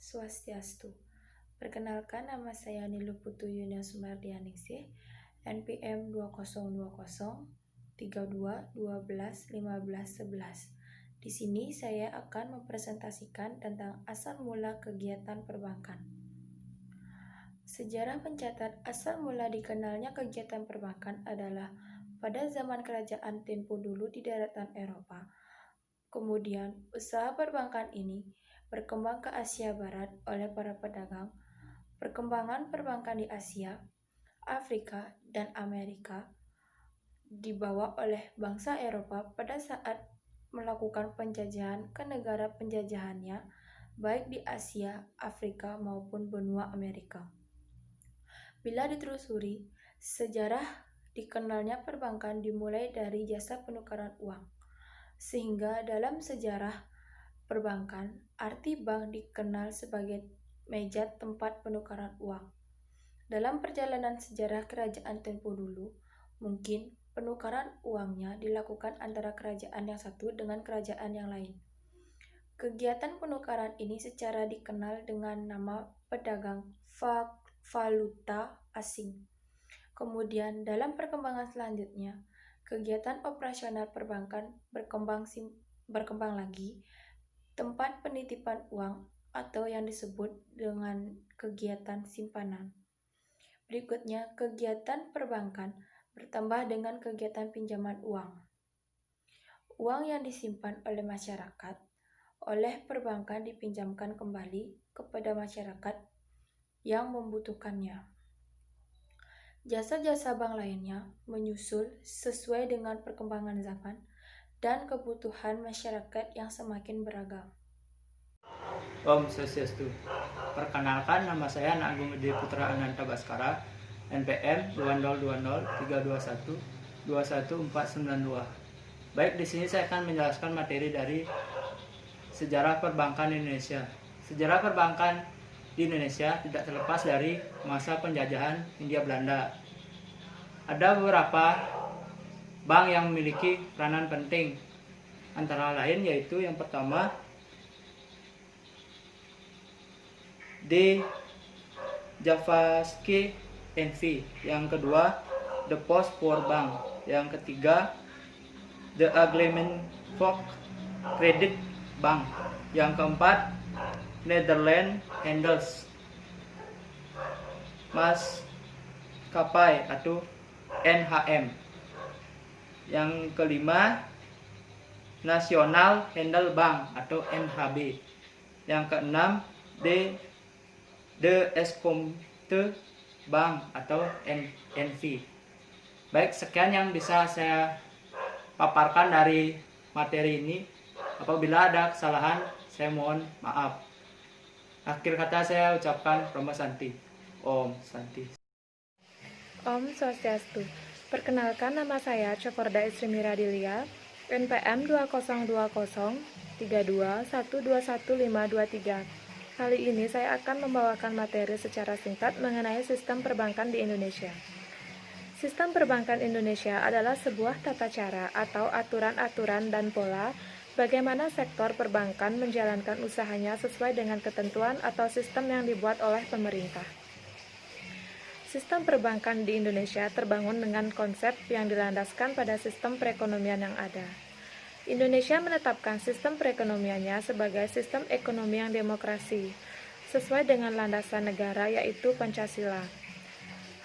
Swastiastu. Perkenalkan, nama saya Nilu Putu Yunia Sumardianingsih, NPM 202032121511. Di sini saya akan mempresentasikan tentang asal mula kegiatan perbankan. Sejarah mencatat asal mula dikenalnya kegiatan perbankan adalah pada zaman kerajaan tempo dulu di daratan Eropa. Kemudian, usaha perbankan ini berkembang ke Asia Barat oleh para pedagang. Perkembangan perbankan di Asia, Afrika, dan Amerika dibawa oleh bangsa Eropa pada saat melakukan penjajahan ke negara penjajahannya, baik di Asia, Afrika, maupun benua Amerika. Bila ditelusuri, sejarah dikenalnya perbankan dimulai dari jasa penukaran uang. Sehingga dalam sejarah perbankan, arti bank dikenal sebagai meja tempat penukaran uang. Dalam perjalanan sejarah kerajaan tempo dulu, mungkin penukaran uangnya dilakukan antara kerajaan yang satu dengan kerajaan yang lain. Kegiatan penukaran ini secara dikenal dengan nama pedagang valuta asing. Kemudian dalam perkembangan selanjutnya, kegiatan operasional perbankan berkembang lagi, tempat penitipan uang atau yang disebut dengan kegiatan simpanan. Berikutnya, kegiatan perbankan bertambah dengan kegiatan pinjaman uang. Uang yang disimpan oleh masyarakat oleh perbankan dipinjamkan kembali kepada masyarakat yang membutuhkannya. Jasa-jasa bank lainnya menyusul sesuai dengan perkembangan zaman dan kebutuhan masyarakat yang semakin beragam. Om Swastiastu. Perkenalkan, nama saya Agung Edi Putra Ananta Baskara, NPM 202032121492. Baik, di sini saya akan menjelaskan materi dari sejarah perbankan Indonesia. Sejarah perbankan di Indonesia tidak terlepas dari masa penjajahan Hindia Belanda. Ada beberapa bank yang memiliki peranan penting, antara lain yaitu yang pertama The Javasky NV, yang kedua The Post Poor Bank, yang ketiga The Aglemenfolk Credit Bank, yang keempat Netherlands Handels Maskapai atau NHM, yang kelima National Handel Bank atau NHB, yang keenam The Escompte Bank atau NV. Baik, sekian yang bisa saya paparkan dari materi ini. Apabila ada kesalahan, saya mohon maaf. Akhir kata saya ucapkan Rama Santi. Om Santi. Om Swastiastu. Perkenalkan, nama saya Cokorda Istri Miradilia, NPM 202032121523. Kali ini saya akan membawakan materi secara singkat mengenai sistem perbankan di Indonesia. Sistem perbankan Indonesia adalah sebuah tata cara atau aturan-aturan dan pola bagaimana sektor perbankan menjalankan usahanya sesuai dengan ketentuan atau sistem yang dibuat oleh pemerintah. Sistem perbankan di Indonesia terbangun dengan konsep yang dilandaskan pada sistem perekonomian yang ada. Indonesia menetapkan sistem perekonomiannya sebagai sistem ekonomi yang demokrasi, sesuai dengan landasan negara yaitu Pancasila.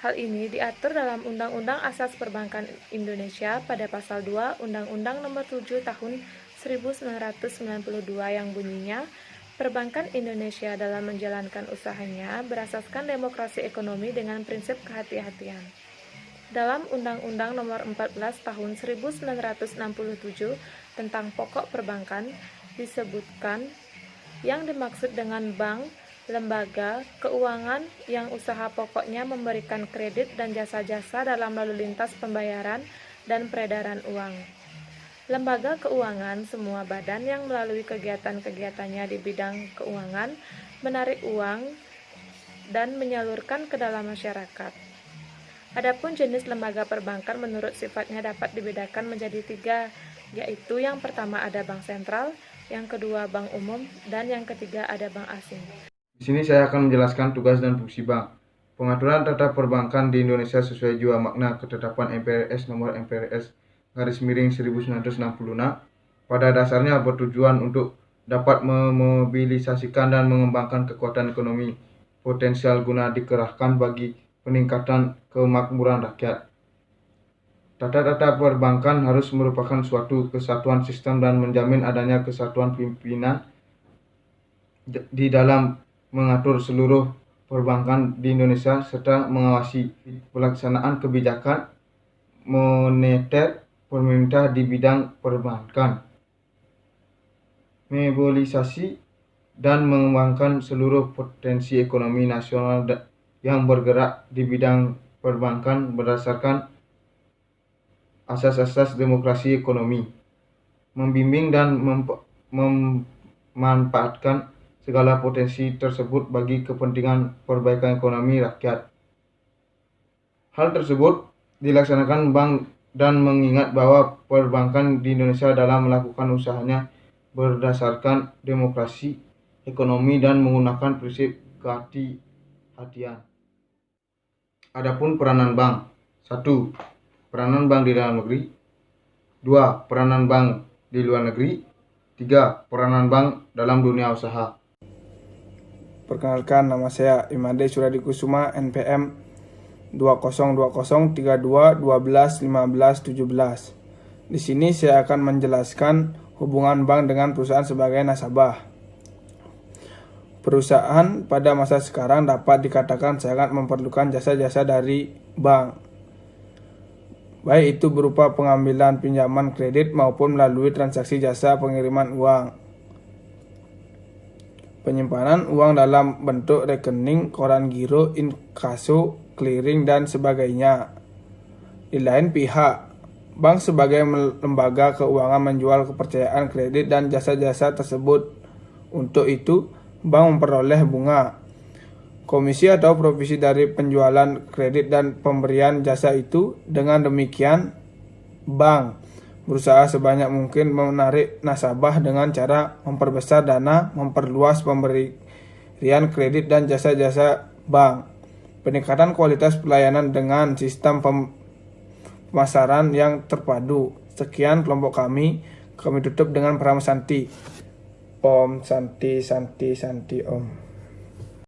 Hal ini diatur dalam Undang-Undang Asas Perbankan Indonesia pada Pasal 2 Undang-Undang Nomor 7 Tahun 1992 yang bunyinya, perbankan Indonesia dalam menjalankan usahanya berasaskan demokrasi ekonomi dengan prinsip kehati-hatian. Dalam Undang-Undang Nomor 14 Tahun 1967 tentang pokok perbankan disebutkan yang dimaksud dengan bank, lembaga keuangan yang usaha pokoknya memberikan kredit dan jasa-jasa dalam lalu lintas pembayaran dan peredaran uang. Lembaga keuangan semua badan yang melalui kegiatan-kegiatannya di bidang keuangan menarik uang dan menyalurkan ke dalam masyarakat. Adapun jenis lembaga perbankan menurut sifatnya dapat dibedakan menjadi 3, yaitu yang pertama ada bank sentral, yang kedua bank umum, dan yang ketiga ada bank asing. Di sini saya akan menjelaskan tugas dan fungsi bank. Pengaturan tata perbankan di Indonesia sesuai jiwa makna ketetapan MPRS nomor MPRS /1966 pada dasarnya bertujuan untuk dapat memobilisasikan dan mengembangkan kekuatan ekonomi potensial guna dikerahkan bagi peningkatan kemakmuran rakyat. Tata perbankan harus merupakan suatu kesatuan sistem dan menjamin adanya kesatuan pimpinan di dalam mengatur seluruh perbankan di Indonesia serta mengawasi pelaksanaan kebijakan moneter pemerintah di bidang perbankan, mobilisasi dan mengembangkan seluruh potensi ekonomi nasional yang bergerak di bidang perbankan berdasarkan asas-asas demokrasi ekonomi, membimbing dan memanfaatkan segala potensi tersebut bagi kepentingan perbaikan ekonomi rakyat. Hal tersebut dilaksanakan bank dan mengingat bahwa perbankan di Indonesia dalam melakukan usahanya berdasarkan demokrasi ekonomi dan menggunakan prinsip kehati-hatian. Adapun peranan bank. 1. Peranan bank di dalam negeri. 2. Peranan bank di luar negeri. 3. Peranan bank dalam dunia usaha. Perkenalkan, nama saya Imade Suradikusuma, NPM 202032121517. Di sini saya akan menjelaskan hubungan bank dengan perusahaan sebagai nasabah. Perusahaan pada masa sekarang dapat dikatakan sangat memerlukan jasa-jasa dari bank, baik itu berupa pengambilan pinjaman kredit maupun melalui transaksi jasa pengiriman uang, penyimpanan uang dalam bentuk rekening, koran giro, inkaso, clearing, dan sebagainya. Di lain pihak, bank sebagai lembaga keuangan menjual kepercayaan kredit dan jasa-jasa tersebut. Untuk itu, bank memperoleh bunga, komisi atau provisi dari penjualan kredit dan pemberian jasa itu. Dengan demikian, bank berusaha sebanyak mungkin menarik nasabah dengan cara memperbesar dana, memperluas pemberian kredit dan jasa-jasa bank, peningkatan kualitas pelayanan dengan sistem pemasaran yang terpadu. Sekian kelompok kami tutup dengan Pram Santi. Om Santi Santi Santi Om.